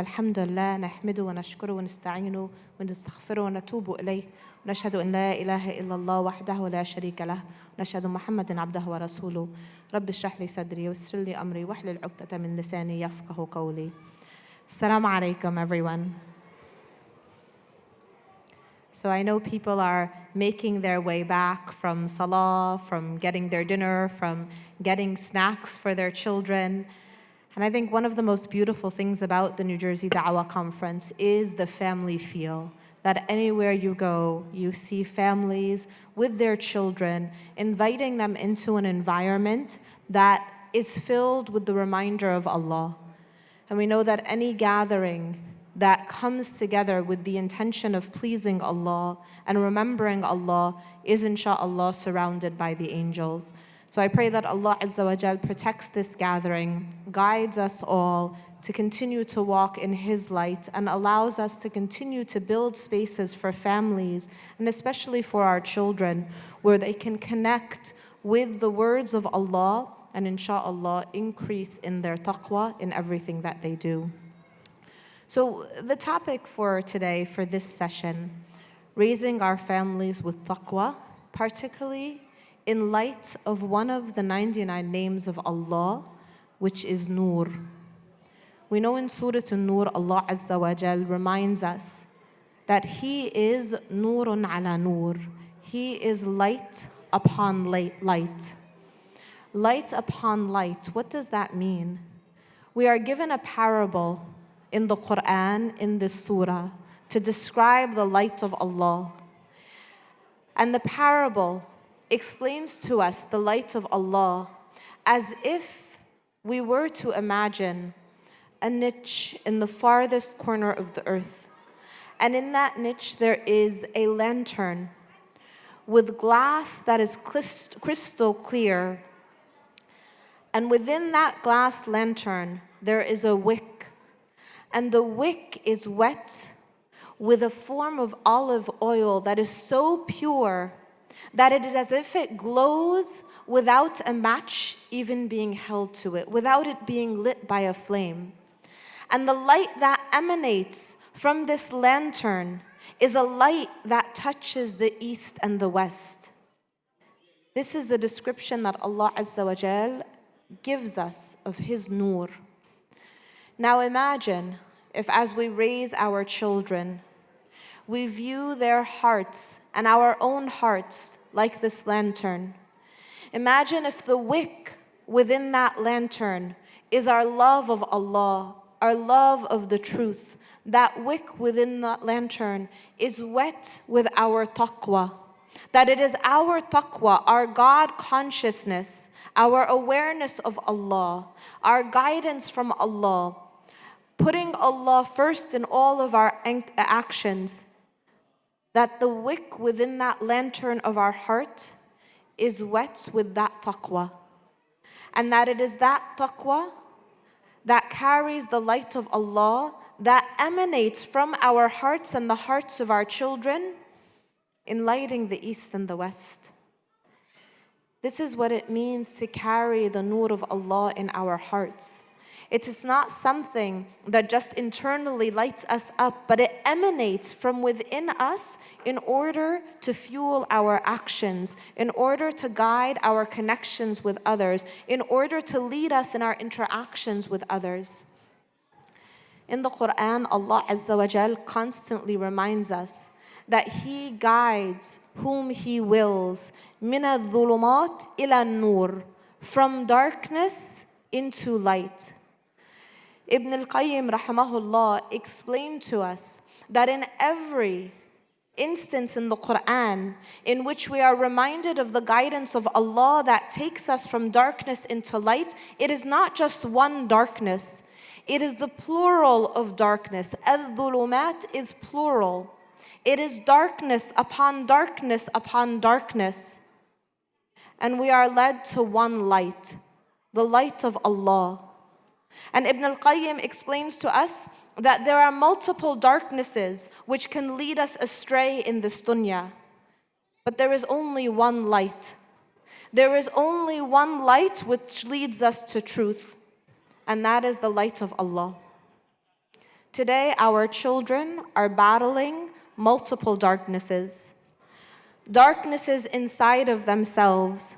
الحمد لله نحمده ونشكره ونستعينه ونستغفره ونتوب إليه ونشهد أن لا إله إلا الله وحده لا شريك له ونشهد محمد عبده ورسوله رب اشرح لي صدري ويسر لي أمري واحلل عقدة من لساني يفقه قولي. Assalamu alaikum, everyone. So I know people are making their way back from Salah, from getting their dinner, from getting snacks for their children. And I think one of the most beautiful things about the New Jersey Da'wah Conference is the family feel. That anywhere you go, you see families with their children, inviting them into an environment that is filled with the reminder of Allah. And we know that any gathering that comes together with the intention of pleasing Allah and remembering Allah is insha'Allah surrounded by the angels. So I pray that Allah Azza wa Jal protects this gathering, guides us all to continue to walk in His light, and allows us to continue to build spaces for families, and especially for our children, where they can connect with the words of Allah and insha'Allah increase in their taqwa in everything that they do. So the topic for today, for this session, raising our families with taqwa, particularly in light of one of the 99 names of Allah, which is Nur. We know in Surah An-Nur, Allah Azza wa Jal reminds us that He is Nurun ala Nur. He is light upon light. Light upon light. What does that mean? We are given a parable in the Quran, in this surah, to describe the light of Allah. And the parable explains to us the light of Allah as if we were to imagine a niche in the farthest corner of the earth. And in that niche there is a lantern with glass that is crystal clear. And within that glass lantern there is a wick. And the wick is wet with a form of olive oil that is so pure that it is as if it glows without a match even being held to it, without it being lit by a flame. And the light that emanates from this lantern is a light that touches the east and the west. This is the description that Allah Azza wa Jal gives us of His nur. Now imagine if, as we raise our children, we view their hearts and our own hearts like this lantern. Imagine if the wick within that lantern is our love of Allah, our love of the truth. That wick within that lantern is wet with our taqwa. That it is our taqwa, our God consciousness, our awareness of Allah, our guidance from Allah, putting Allah first in all of our actions, that the wick within that lantern of our heart is wet with that taqwa. And that it is that taqwa that carries the light of Allah that emanates from our hearts and the hearts of our children, enlightening the east and the west. This is what it means to carry the nur of Allah in our hearts. It is not something that just internally lights us up, but it emanates from within us in order to fuel our actions, in order to guide our connections with others, in order to lead us in our interactions with others. In the Quran, Allah Azza wa Jal constantly reminds us that He guides whom He wills, مِنَ الظُّلُمَاتِ إِلَى النُّورِ, from darkness into light. Ibn al-Qayyim rahimahullah explained to us that in every instance in the Quran in which we are reminded of the guidance of Allah that takes us from darkness into light, it is not just one darkness. It is the plural of darkness. Al-dhulumat is plural. It is darkness upon darkness upon darkness. And we are led to one light, the light of Allah. And Ibn al-Qayyim explains to us that there are multiple darknesses which can lead us astray in this dunya. But there is only one light. There is only one light which leads us to truth. And that is the light of Allah. Today, our children are battling multiple darknesses. Darknesses inside of themselves,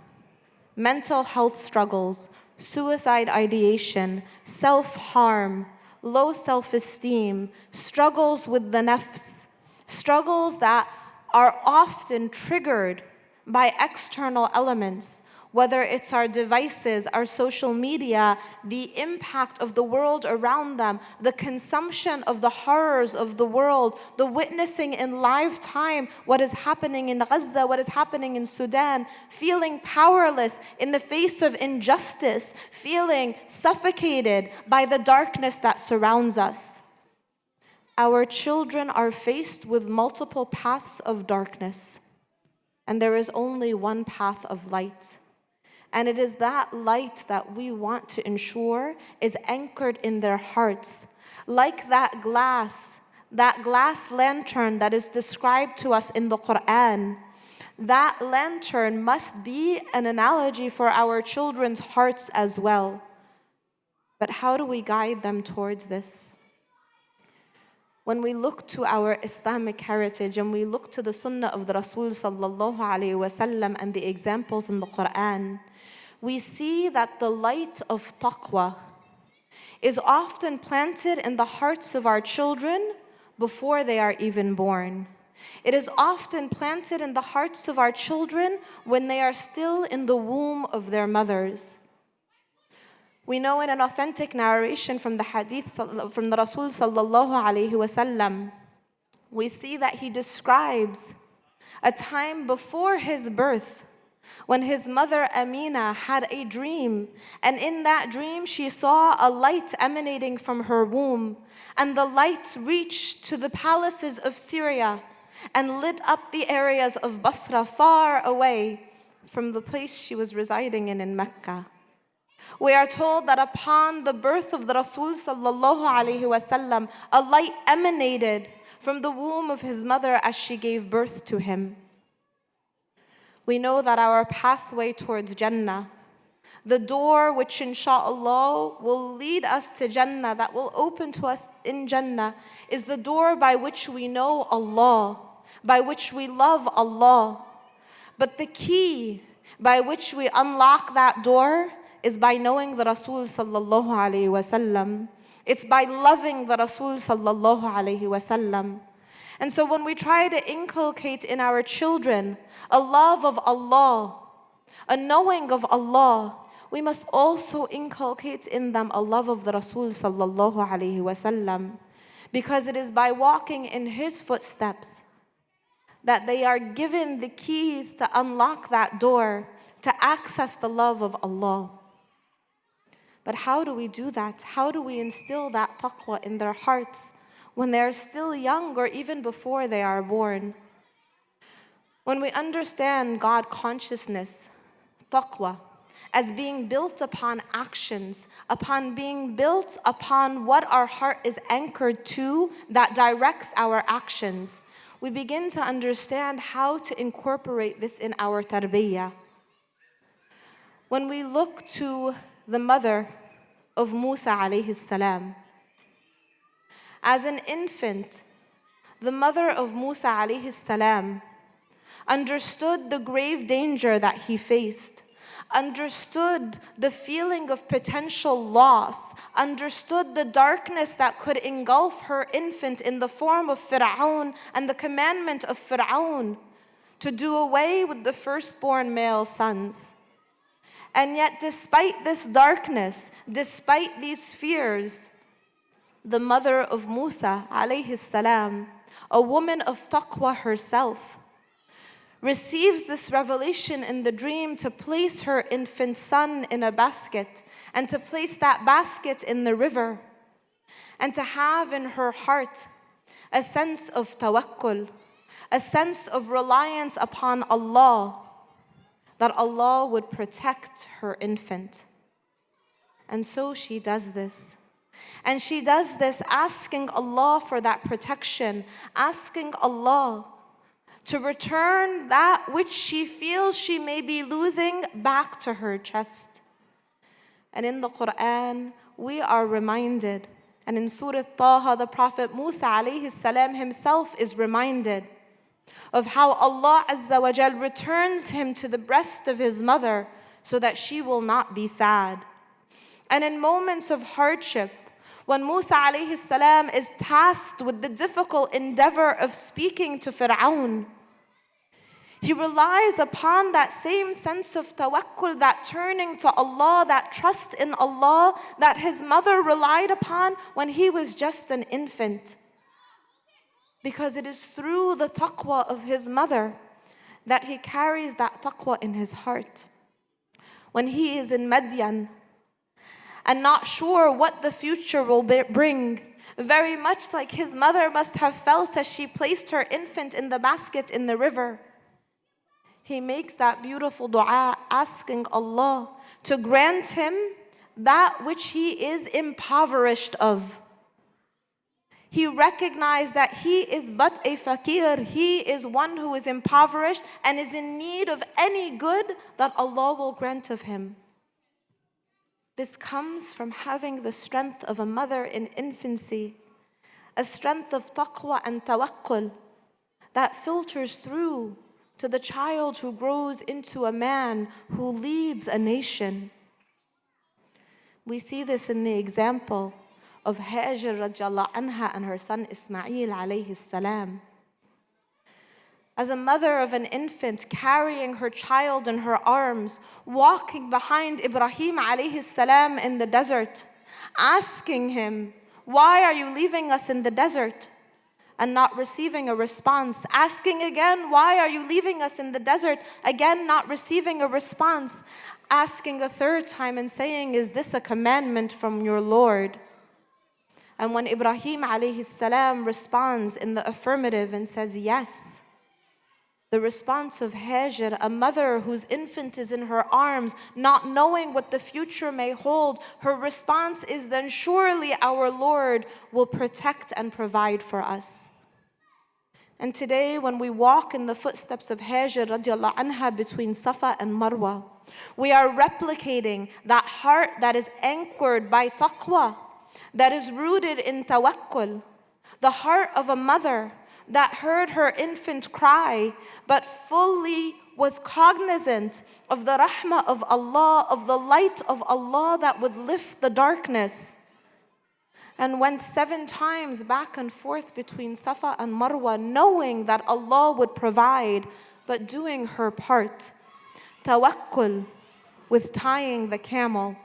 mental health struggles, suicide ideation, self-harm, low self-esteem, struggles with the nafs, struggles that are often triggered by external elements, whether it's our devices, our social media, the impact of the world around them, the consumption of the horrors of the world, the witnessing in live time what is happening in Gaza, what is happening in Sudan, feeling powerless in the face of injustice, feeling suffocated by the darkness that surrounds us. Our children are faced with multiple paths of darkness, and there is only one path of light. And it is that light that we want to ensure is anchored in their hearts. Like that glass lantern that is described to us in the Quran. That lantern must be an analogy for our children's hearts as well. But how do we guide them towards this? When we look to our Islamic heritage and we look to the sunnah of the Rasul sallallahu alaihi wasallam and the examples in the Quran, we see that the light of taqwa is often planted in the hearts of our children before they are even born. It is often planted in the hearts of our children when they are still in the womb of their mothers. We know in an authentic narration from the hadith from the Rasul sallallahu alaihi wasallam, we see that he describes a time before his birth when his mother Amina had a dream, and in that dream she saw a light emanating from her womb, and the light reached to the palaces of Syria and lit up the areas of Basra far away from the place she was residing in Mecca. We are told that upon the birth of the Rasul sallallahu alaihi wasallam, a light emanated from the womb of his mother as she gave birth to him. We know that our pathway towards Jannah, the door which inshallah will lead us to Jannah, that will open to us in Jannah, is the door by which we know Allah, by which we love Allah. But the key by which we unlock that door is by knowing the Rasul sallallahu alaihi wasallam. It's by loving the Rasul sallallahu alaihi wasallam. And so when we try to inculcate in our children a love of Allah, a knowing of Allah, we must also inculcate in them a love of the Rasul sallallahu alaihi wasallam, because it is by walking in his footsteps that they are given the keys to unlock that door, to access the love of Allah. But how do we do that? How do we instill that taqwa in their hearts when they are still young or even before they are born? When we understand God consciousness, taqwa, as being built upon actions, upon being built upon what our heart is anchored to that directs our actions, we begin to understand how to incorporate this in our tarbiyah. When we look to the mother of Musa alayhi salam, as an infant, the mother of Musa alayhi salam understood the grave danger that he faced, understood the feeling of potential loss, understood the darkness that could engulf her infant in the form of Fir'aun and the commandment of Fir'aun to do away with the firstborn male sons. And yet, despite this darkness, despite these fears, the mother of Musa alayhi salam, a woman of taqwa herself, receives this revelation in the dream to place her infant son in a basket and to place that basket in the river and to have in her heart a sense of tawakkul, a sense of reliance upon Allah, that Allah would protect her infant. And so she does this. And she does this asking Allah for that protection, asking Allah to return that which she feels she may be losing back to her chest. And in the Quran, we are reminded And in Surah Taha, the Prophet Musa alayhi salam himself is reminded of how Allah Azza wa Jal returns him to the breast of his mother so that she will not be sad. And in moments of hardship, when Musa alayhi salam is tasked with the difficult endeavor of speaking to Fir'aun, he relies upon that same sense of tawakkul, that turning to Allah, that trust in Allah that his mother relied upon when he was just an infant. Because it is through the taqwa of his mother that he carries that taqwa in his heart. When he is in Madian and not sure what the future will bring, very much like his mother must have felt as she placed her infant in the basket in the river, he makes that beautiful dua asking Allah to grant him that which he is impoverished of. He recognized that he is but a fakir. He is one who is impoverished and is in need of any good that Allah will grant of him. This comes from having the strength of a mother in infancy, a strength of taqwa and tawakkul that filters through to the child who grows into a man who leads a nation. We see this in the example of Hajar radiallahu anha and her son Ismail alayhi salam. As a mother of an infant carrying her child in her arms, walking behind Ibrahim alayhi salam in the desert, asking him, "Why are you leaving us in the desert?" and not receiving a response. Asking again, "Why are you leaving us in the desert?" Again, not receiving a response. Asking a third time and saying, "Is this a commandment from your Lord?" And when Ibrahim alayhi salam responds in the affirmative and says yes, the response of Hajar, a mother whose infant is in her arms, not knowing what the future may hold, her response is, "Then surely our Lord will protect and provide for us." And today, when we walk in the footsteps of Hajar radiallahu anha between Safa and Marwa, we are replicating that heart that is anchored by taqwa, that is rooted in tawakkul, the heart of a mother that heard her infant cry, but fully was cognizant of the rahmah of Allah, of the light of Allah that would lift the darkness, and went 7 times back and forth between Safa and Marwa, knowing that Allah would provide, but doing her part. Tawakkul with tying the camel.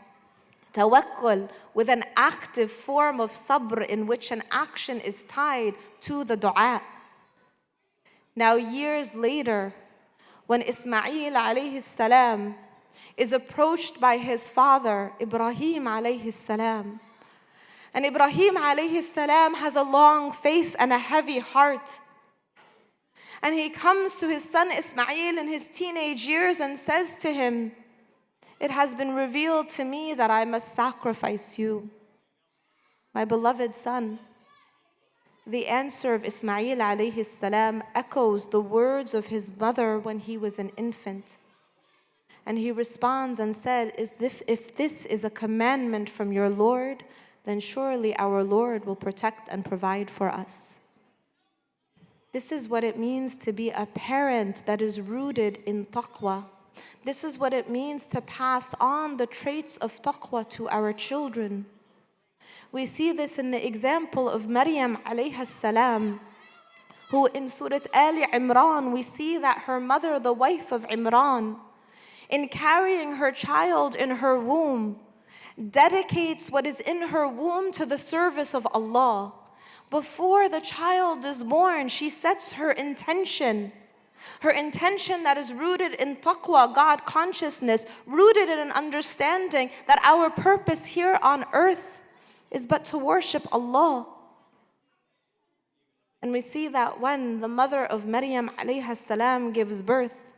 Tawakkul with an active form of sabr in which an action is tied to the dua. Now years later, when Ismail alayhi salam is approached by his father, Ibrahim alayhi salam, and Ibrahim alayhi salam has a long face and a heavy heart, and he comes to his son Ismail in his teenage years and says to him, "It has been revealed to me that I must sacrifice you, my beloved son." The answer of Ismail alayhi salam echoes the words of his mother when he was an infant. And he responds and said, "If this is a commandment from your Lord, then surely our Lord will protect and provide for us." This is what it means to be a parent that is rooted in taqwa. This is what it means to pass on the traits of taqwa to our children. We see this in the example of Maryam alayha salam, who in Surah Ali Imran, we see that her mother, the wife of Imran, in carrying her child in her womb, dedicates what is in her womb to the service of Allah. Before the child is born, she sets her intention that is rooted in taqwa, God consciousness, rooted in an understanding that our purpose here on earth is but to worship Allah. And we see that when the mother of Maryam alayha salam gives birth,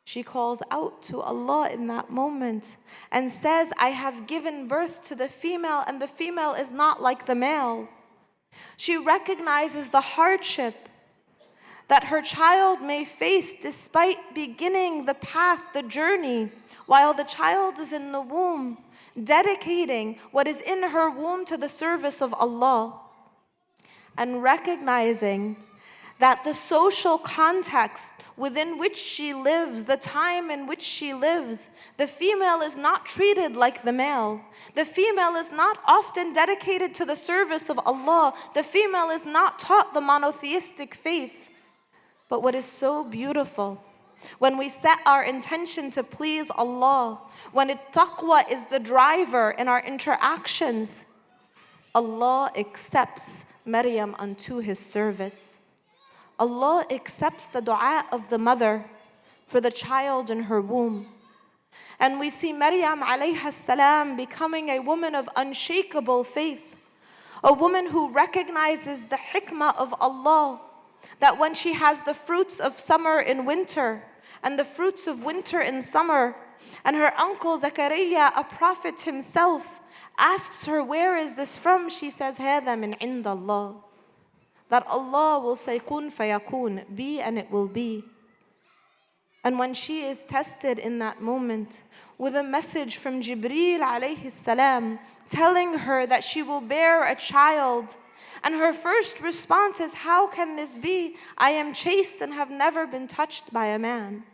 she calls out to Allah in that moment and says, "I have given birth to the female, and the female is not like the male." She recognizes the hardship that her child may face despite beginning the path, the journey, while the child is in the womb, dedicating what is in her womb to the service of Allah, and recognizing that the social context within which she lives, the time in which she lives, the female is not treated like the male. The female is not often dedicated to the service of Allah. The female is not taught the monotheistic faith. But what is so beautiful, when we set our intention to please Allah, when taqwa is the driver in our interactions, Allah accepts Maryam unto His service. Allah accepts the dua of the mother for the child in her womb. And we see Maryam alayha salam becoming a woman of unshakable faith, a woman who recognizes the hikmah of Allah, that when she has the fruits of summer in winter and the fruits of winter in summer, and her uncle Zakaria, a prophet himself, asks her, where is this from? She says, هذا من عند الله. That Allah will say, kun fayakun, be and it will be. And when she is tested in that moment with a message from Jibreel alayhi salam, telling her that she will bear a child, and her first response is, how can this be? I am chaste and have never been touched by a man.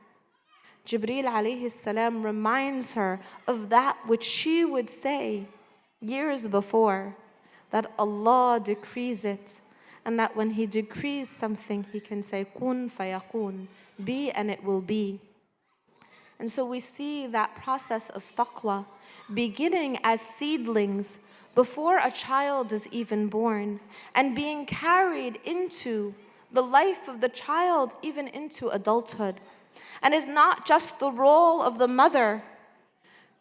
Jibreel alayhi salam reminds her of that which she would say years before, that Allah decrees it, and that when He decrees something, He can say, kun fayakun, be and it will be. And so we see that process of taqwa beginning as seedlings before a child is even born, and being carried into the life of the child, even into adulthood. And is not just the role of the mother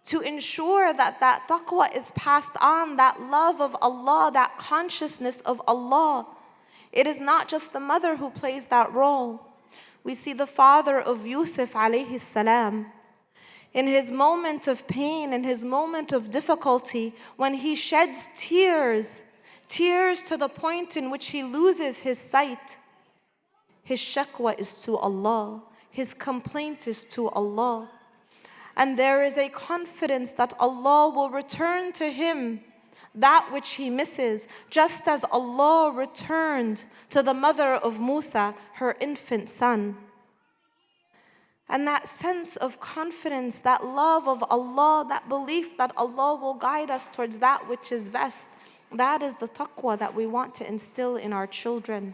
to ensure that that taqwa is passed on, that love of Allah, that consciousness of Allah. It is not just the mother who plays that role. We see the father of Yusuf alayhi salam, in his moment of pain, in his moment of difficulty, when he sheds tears to the point in which he loses his sight. His shakwa is to Allah. His complaint is to Allah. And there is a confidence that Allah will return to him that which he misses, just as Allah returned to the mother of Musa, her infant son. And that sense of confidence, that love of Allah, that belief that Allah will guide us towards that which is best, that is the taqwa that we want to instill in our children.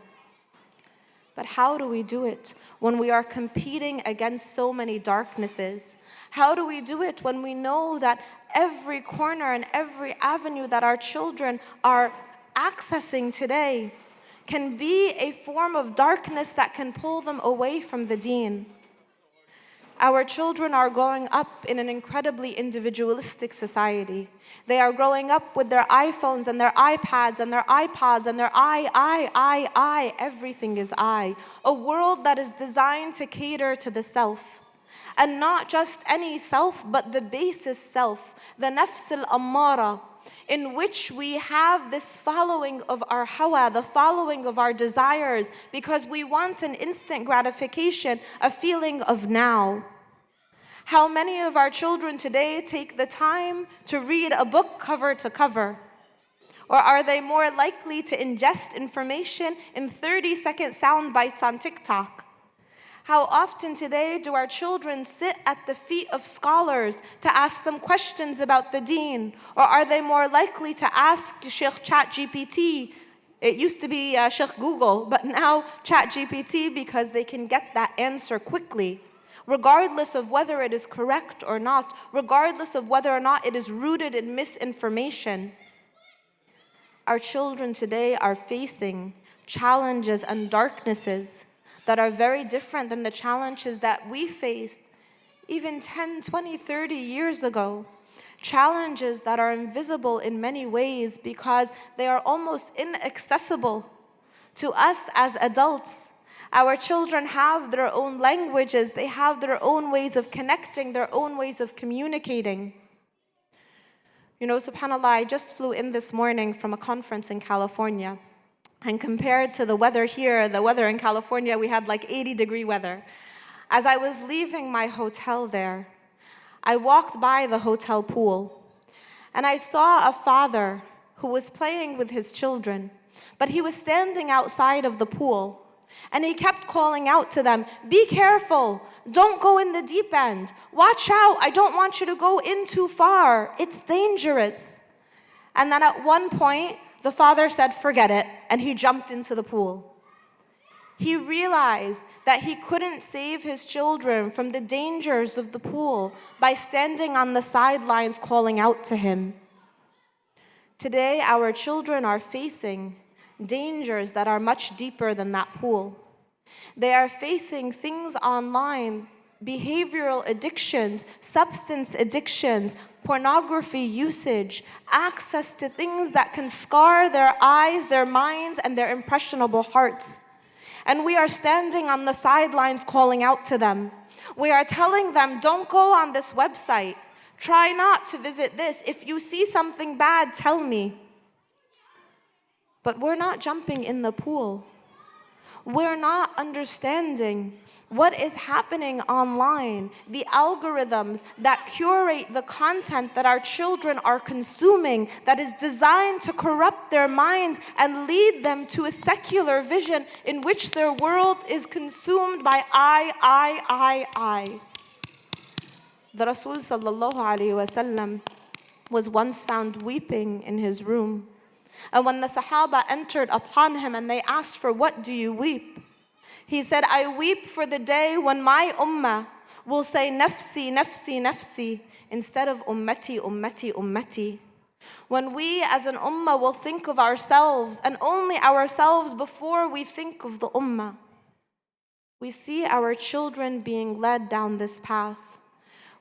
But how do we do it when we are competing against so many darknesses? How do we do it when we know that every corner and every avenue that our children are accessing today can be a form of darkness that can pull them away from the deen? Our children are growing up in an incredibly individualistic society. They are growing up with their iPhones and their iPads and their iPods and their I. Everything is I. A world that is designed to cater to the self. And not just any self, but the basis self, the nafs al-ammara, in which we have this following of our hawa, the following of our desires, because we want an instant gratification, a feeling of now. How many of our children today take the time to read a book cover to cover? Or are they more likely to ingest information in 30-second sound bites on TikTok? How often today do our children sit at the feet of scholars to ask them questions about the deen? Or are they more likely to ask Sheikh ChatGPT? It used to be Sheikh Google, but now ChatGPT, because they can get that answer quickly, regardless of whether it is correct or not, regardless of whether or not it is rooted in misinformation. Our children today are facing challenges and darknesses that are very different than the challenges that we faced even 10, 20, 30 years ago. Challenges that are invisible in many ways because they are almost inaccessible to us as adults. Our children have their own languages, they have their own ways of connecting, their own ways of communicating. You know, subhanAllah, I just flew in this morning from a conference in California. And compared to the weather here, the weather in California, we had like 80-degree weather. As I was leaving my hotel there, I walked by the hotel pool, and I saw a father who was playing with his children, but he was standing outside of the pool, and he kept calling out to them, "Be careful, don't go in the deep end. Watch out, I don't want you to go in too far. It's dangerous." And then at one point, the father said, "Forget it," and he jumped into the pool. He realized that he couldn't save his children from the dangers of the pool by standing on the sidelines calling out to him. Today, our children are facing dangers that are much deeper than that pool. They are facing things online, behavioral addictions, substance addictions, pornography usage, access to things that can scar their eyes, their minds, and their impressionable hearts. And we are standing on the sidelines calling out to them. We are telling them, "Don't go on this website. Try not to visit this. If you see something bad, tell me." But we're not jumping in the pool. We're not understanding what is happening online, the algorithms that curate the content that our children are consuming, that is designed to corrupt their minds and lead them to a secular vision in which their world is consumed by I. The Rasul sallallahu alayhi wasallam was once found weeping in his room. And when the Sahaba entered upon him and they asked, "For what do you weep?" he said, "I weep for the day when my ummah will say nafsi, nafsi, nafsi instead of ummati, ummati, ummati. When we as an ummah will think of ourselves and only ourselves before we think of the ummah." We see our children being led down this path.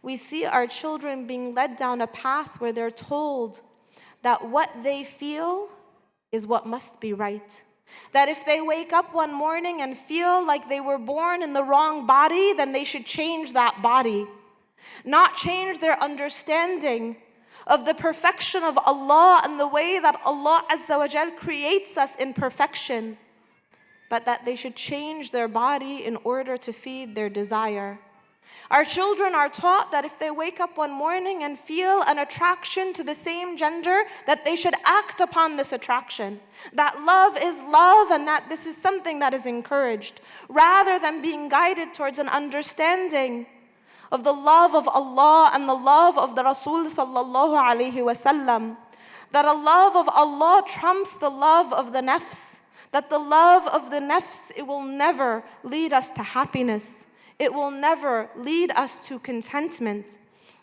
We see our children being led down a path where they're told that what they feel is what must be right. That if they wake up one morning and feel like they were born in the wrong body, then they should change that body. Not change their understanding of the perfection of Allah and the way that Allah Azza wa Jal creates us in perfection, but that they should change their body in order to feed their desire. Our children are taught that if they wake up one morning and feel an attraction to the same gender, that they should act upon this attraction. That love is love and that this is something that is encouraged, rather than being guided towards an understanding of the love of Allah and the love of the Rasul sallallahu alayhi wasallam. That a love of Allah trumps the love of the nafs. That the love of the nafs, it will never lead us to happiness. It will never lead us to contentment.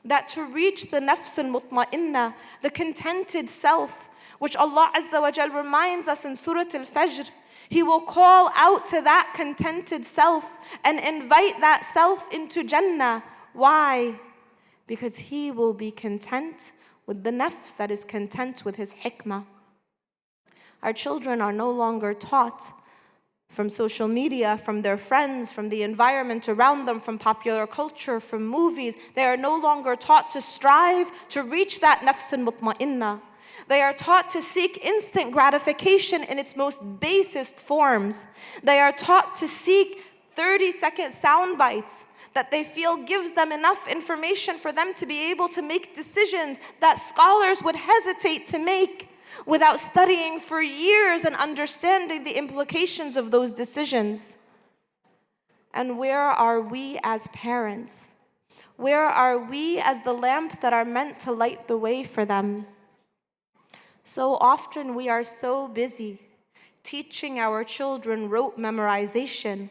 That to reach the nafs al-mutma'inna, the contented self, which Allah Azza wa Jal reminds us in Surah Al-Fajr, He will call out to that contented self and invite that self into Jannah. Why? Because he will be content with the nafs that is content with his hikmah. Our children are no longer taught from social media, from their friends, from the environment around them, from popular culture, from movies. They are no longer taught to strive to reach that nafs al-mutma'inna. They are taught to seek instant gratification in its most basest forms. They are taught to seek 30-second sound bites that they feel gives them enough information for them to be able to make decisions that scholars would hesitate to make without studying for years and understanding the implications of those decisions. And where are we as parents? Where are we as the lamps that are meant to light the way for them? So often we are so busy teaching our children rote memorization,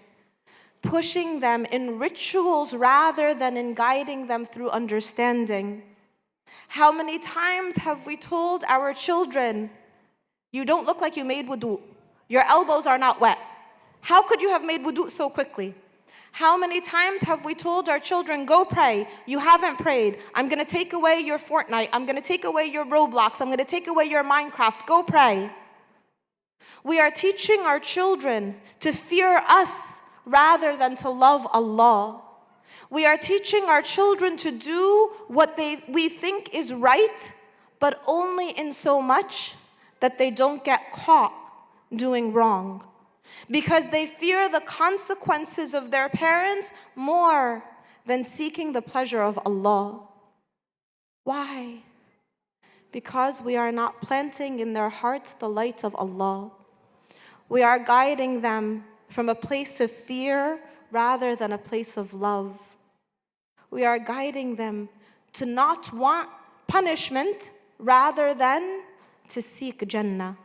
pushing them in rituals rather than in guiding them through understanding. How many times have we told our children, "You don't look like you made wudu. Your elbows are not wet. How could you have made wudu so quickly?" How many times have we told our children, "Go pray. You haven't prayed. I'm going to take away your Fortnite. I'm going to take away your Roblox. I'm going to take away your Minecraft. Go pray." We are teaching our children to fear us rather than to love Allah. We are teaching our children to do what we think is right, but only in so much that they don't get caught doing wrong, because they fear the consequences of their parents more than seeking the pleasure of Allah. Why? Because we are not planting in their hearts the light of Allah. We are guiding them from a place of fear rather than a place of love. We are guiding them to not want punishment rather than to seek Jannah.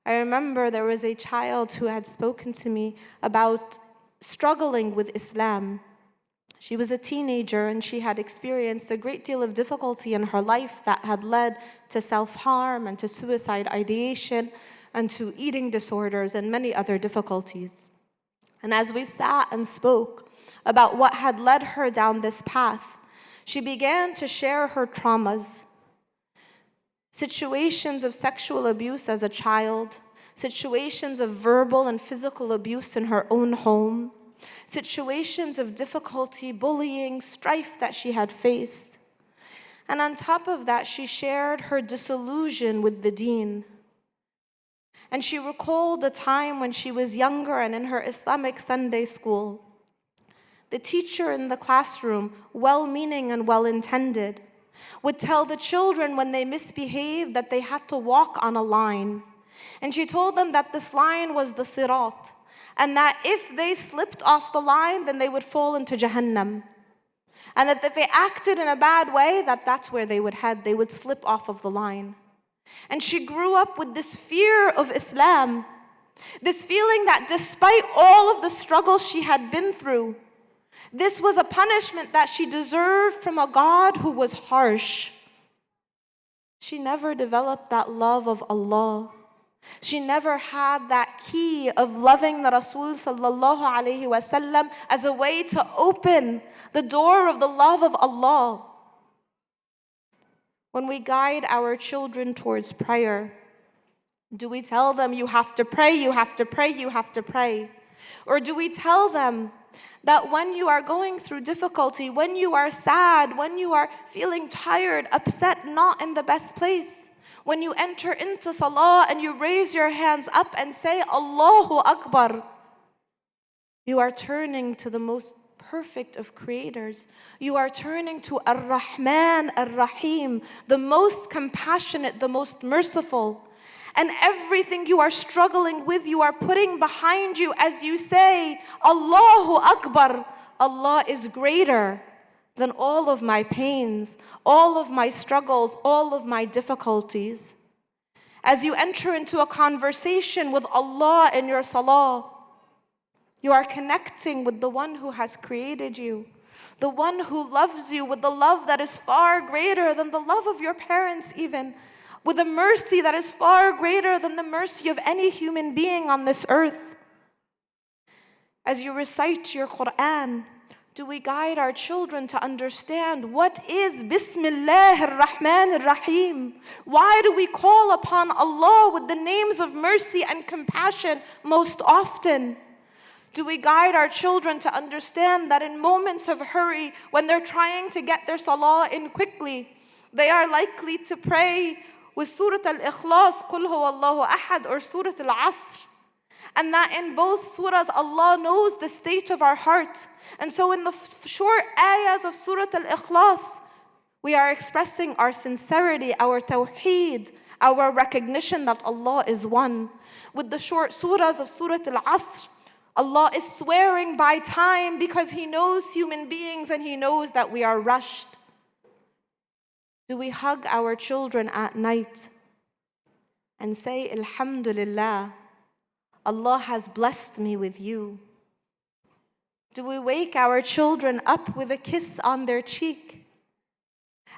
I remember there was a child who had spoken to me about struggling with Islam. She was a teenager and she had experienced a great deal of difficulty in her life that had led to self-harm and to suicide ideation and to eating disorders and many other difficulties. And as we sat and spoke about what had led her down this path, she began to share her traumas, situations of sexual abuse as a child, situations of verbal and physical abuse in her own home, situations of difficulty, bullying, strife that she had faced. And on top of that, she shared her disillusion with the deen. And she recalled a time when she was younger and in her Islamic Sunday school. The teacher in the classroom, well-meaning and well-intended, would tell the children when they misbehaved that they had to walk on a line. And she told them that this line was the sirat, and that if they slipped off the line, then they would fall into Jahannam. And that if they acted in a bad way, that's where they would head. They would slip off of the line. And she grew up with this fear of Islam, this feeling that despite all of the struggles she had been through, this was a punishment that she deserved from a God who was harsh. She never developed that love of Allah. She never had that key of loving the Rasul sallallahu alayhi wasallam as a way to open the door of the love of Allah. When we guide our children towards prayer, do we tell them, you have to pray, you have to pray, you have to pray? Or do we tell them that when you are going through difficulty, when you are sad, when you are feeling tired, upset, not in the best place, when you enter into salah and you raise your hands up and say, Allahu Akbar, you are turning to the most perfect of creators. You are turning to Ar-Rahman, Ar-Rahim, the most compassionate, the most merciful. And everything you are struggling with, you are putting behind you as you say, Allahu Akbar. Allah is greater than all of my pains, all of my struggles, all of my difficulties. As you enter into a conversation with Allah in your salah, you are connecting with the one who has created you, the one who loves you with the love that is far greater than the love of your parents even, with a mercy that is far greater than the mercy of any human being on this earth. As you recite your Quran, do we guide our children to understand what is Bismillah ar-Rahman ar-Rahim? Why do we call upon Allah with the names of mercy and compassion most often? Do we guide our children to understand that in moments of hurry, when they're trying to get their salah in quickly, they are likely to pray with Surah Al-Ikhlas, Qul Huwa Allahu Ahad, or Surah Al-Asr? And that in both surahs, Allah knows the state of our heart. And so in the short ayahs of Surah Al-Ikhlas, we are expressing our sincerity, our tawheed, our recognition that Allah is one. With the short surahs of Surah Al-Asr, Allah is swearing by time because He knows human beings and He knows that we are rushed. Do we hug our children at night and say, Alhamdulillah, Allah has blessed me with you? Do we wake our children up with a kiss on their cheek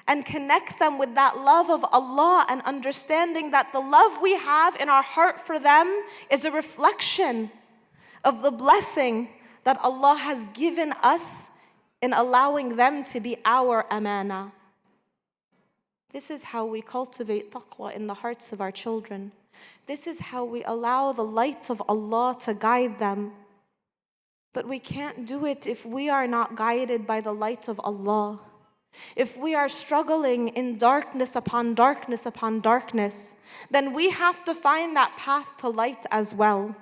and connect them with that love of Allah and understanding that the love we have in our heart for them is a reflection of the blessing that Allah has given us in allowing them to be our amana? This is how we cultivate taqwa in the hearts of our children. This is how we allow the light of Allah to guide them. But we can't do it if we are not guided by the light of Allah. if we are struggling in darkness upon darkness upon darkness, then we have to find that path to light as well.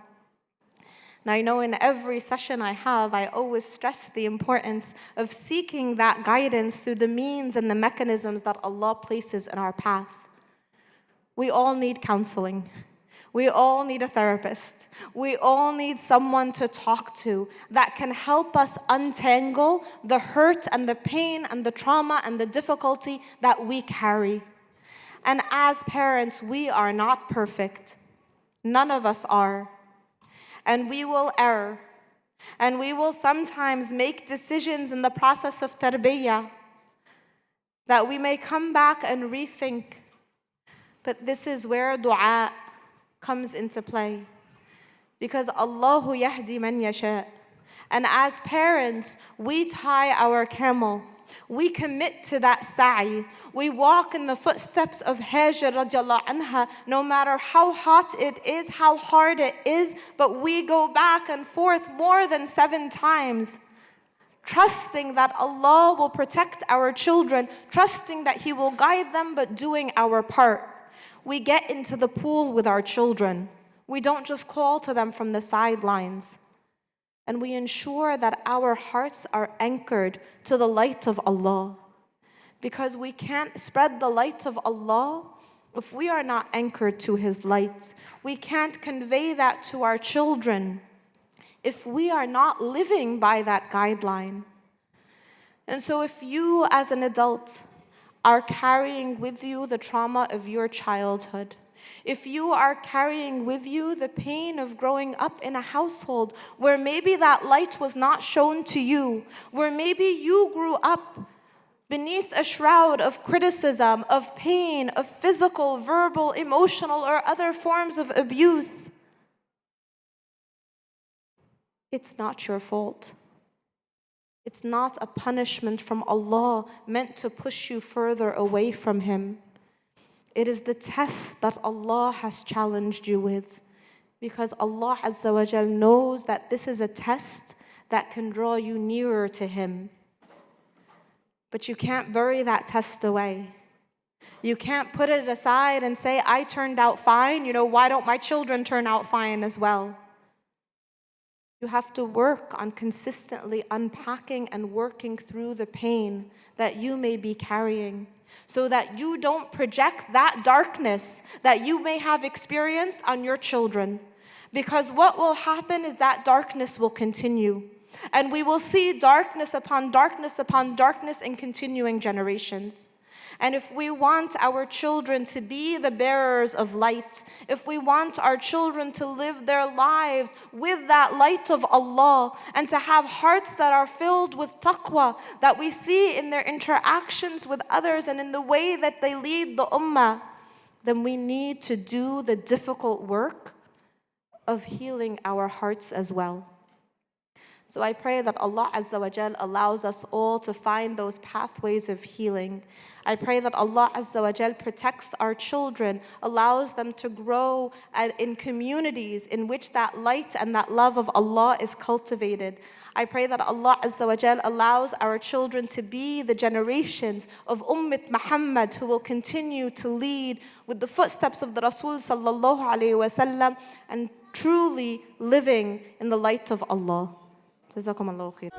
And I know in every session I have, I always stress the importance of seeking that guidance through the means and the mechanisms that Allah places in our path. We all need counseling. We all need a therapist. We all need someone to talk to that can help us untangle the hurt and the pain and the trauma and the difficulty that we carry. And as parents, we are not perfect. None of us are. And we will err. And we will sometimes make decisions in the process of tarbiyah that we may come back and rethink. But this is where dua comes into play. Because Allahu yahdi man yasha. And as parents, we tie our camel. We commit to that sa'i. We walk in the footsteps of Hajar radiallahu anha, no matter how hot it is, how hard it is, but we go back and forth more than 7 times, trusting that Allah will protect our children, trusting that He will guide them, but doing our part. We get into the pool with our children. We don't just call to them from the sidelines. And we ensure that our hearts are anchored to the light of Allah. Because we can't spread the light of Allah if we are not anchored to His light. We can't convey that to our children if we are not living by that guideline. And so if you as an adult are carrying with you the trauma of your childhood, if you are carrying with you the pain of growing up in a household where maybe that light was not shown to you, where maybe you grew up beneath a shroud of criticism, of pain, of physical, verbal, emotional, or other forms of abuse, it's not your fault. It's not a punishment from Allah meant to push you further away from Him. It is the test that Allah has challenged you with, because Allah Azza wa Jal knows that this is a test that can draw you nearer to Him. But you can't bury that test away. You can't put it aside and say, I turned out fine, why don't my children turn out fine as well? You have to work on consistently unpacking and working through the pain that you may be carrying, so that you don't project that darkness that you may have experienced on your children. Because what will happen is that darkness will continue. And we will see darkness upon darkness upon darkness in continuing generations. And if we want our children to be the bearers of light, if we want our children to live their lives with that light of Allah and to have hearts that are filled with taqwa, that we see in their interactions with others and in the way that they lead the ummah, then we need to do the difficult work of healing our hearts as well. So I pray that Allah Azza wa Jal allows us all to find those pathways of healing. I pray that Allah Azza wa Jal protects our children, allows them to grow in communities in which that light and that love of Allah is cultivated. I pray that Allah Azza wa Jal allows our children to be the generations of Ummat Muhammad who will continue to lead with the footsteps of the Rasul sallallahu alayhi wa sallam and truly living in the light of Allah. جزاكم الله خير.